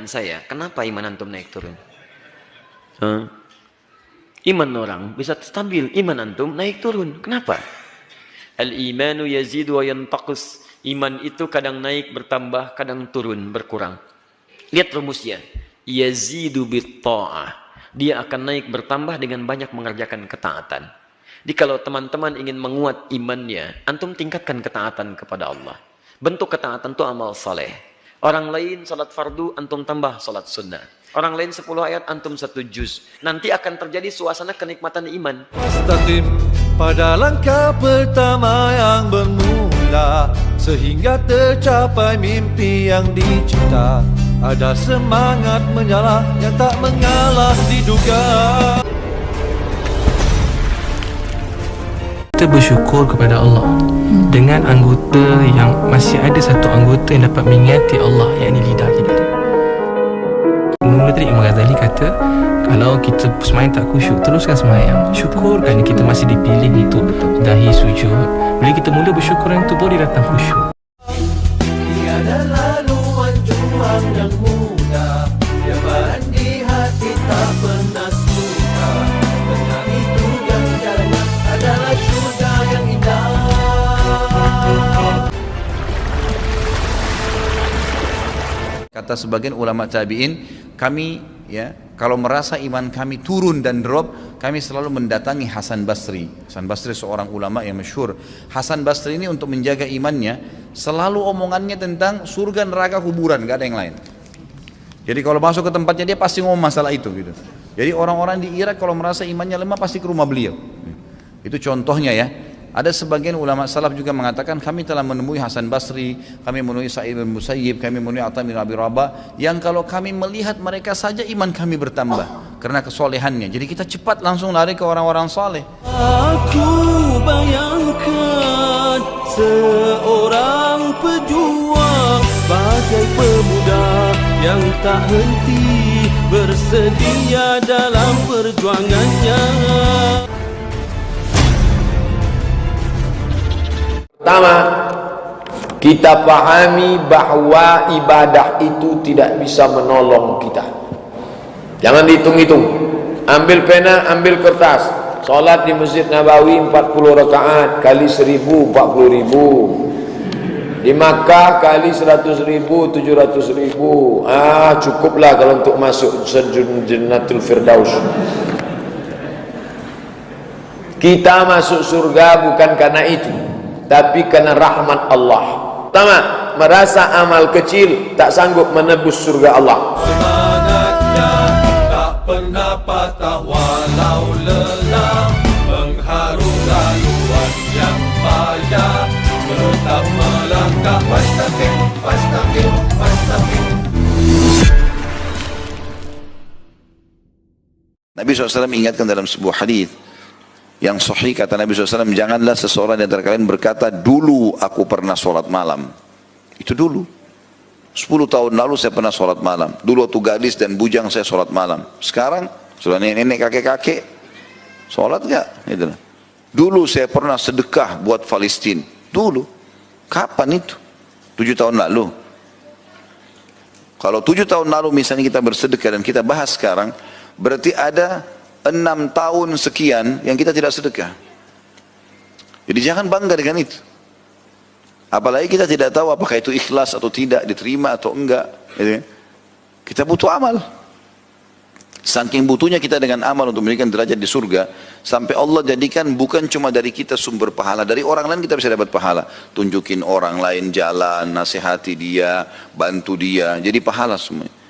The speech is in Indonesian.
pertanyaan saya, kenapa iman antum naik turun? Iman orang bisa stabil, iman antum naik turun. Kenapa? Al-imanu yazidu wa yantaqis. Iman itu kadang naik, bertambah, kadang turun, berkurang. Lihat rumusnya. Yazidu bitta'ah. Dia akan naik, bertambah dengan banyak mengerjakan ketaatan. Jadi kalau teman-teman ingin menguat imannya, antum tingkatkan ketaatan kepada Allah. Bentuk ketaatan itu amal saleh. Orang lain salat fardu, antum tambah salat sunnah. Orang lain 10 ayat, antum 1 juz. Nanti akan terjadi suasana kenikmatan iman. Mustaqim pada langkah pertama yang bermula, sehingga tercapai mimpi yang dicipta. Ada semangat menyala yang tak mengalah diduga. Kita bersyukur kepada Allah dengan anggota yang masih ada satu anggota yang dapat mengingati Allah, yakni lidah kita. Mula tadi Imam Ghazali kata, kalau kita semayang tak khusyuk, teruskan semayang. Syukur kerana kita masih dipilih untuk dahi sujud. Bila kita mula bersyukur yang itu, baru dia datang khusyuk. Tiada laluan juang yang mudah, lebaran di hati tak pernah suka. Benar itu dan caranya adalah syurga yang indah. Kata sebagian ulama tabi'in, kami ya kalau merasa iman kami turun dan drop, kami selalu mendatangi Hasan Basri. Hasan Basri seorang ulama yang masyhur. Hasan Basri ini untuk menjaga imannya selalu omongannya tentang surga, neraka, kuburan, gak ada yang lain. Jadi kalau masuk ke tempatnya dia pasti ngomong masalah itu gitu. Jadi orang-orang di Irak kalau merasa imannya lemah pasti ke rumah beliau. Itu contohnya ya. Ada sebagian ulama salaf juga mengatakan, kami telah menemui Hasan Basri, kami menemui Sa'id bin Musayyib, kami menemui Atha bin Abi Rabah, yang kalau kami melihat mereka saja iman kami bertambah karena kesolehannya. Jadi kita cepat langsung lari ke orang-orang saleh. Aku bayangkan seorang pejuang bagai pemuda yang tak henti bersedia dalam perjuangannya. Pertama, kita pahami bahwa ibadah itu tidak bisa menolong kita. Jangan dihitung-hitung. Ambil pena, ambil kertas. Salat di Masjid Nabawi 40 rakaat kali 1000 40.000. Di Makkah kali 100.000 700.000. Cukuplah kalau untuk masuk Jannatul Firdaus. Kita masuk surga bukan karena itu, tapi karena rahmat Allah. Pertama, merasa amal kecil tak sanggup menebus surga Allah. Semangatnya tak pernah patah walau lelah, mengharu laluan yang payah, tetap melangkah. Fastaqim, fastaqim, fastaqim. Nabi SAW ingatkan dalam sebuah hadis yang sahih, kata Nabi SAW, janganlah seseorang di antara kalian berkata, dulu aku pernah sholat malam. Itu dulu. 10 tahun lalu saya pernah sholat malam. Dulu waktu gadis dan bujang saya sholat malam. Sekarang sudah nenek-nenek, kakek-kakek, sholat gak? Gitu. Dulu saya pernah sedekah buat Palestina. Dulu. Kapan itu? 7 tahun lalu. Kalau 7 tahun lalu misalnya kita bersedekah dan kita bahas sekarang, berarti ada 6 tahun sekian yang kita tidak sedekah. Jadi jangan bangga dengan itu. Apalagi kita tidak tahu apakah itu ikhlas atau tidak, diterima atau enggak. Kita butuh amal. Saking butuhnya kita dengan amal untuk memberikan derajat di surga, sampai Allah jadikan bukan cuma dari kita sumber pahala, dari orang lain kita bisa dapat pahala. Tunjukin orang lain jalan, nasihati dia, bantu dia, jadi pahala semuanya.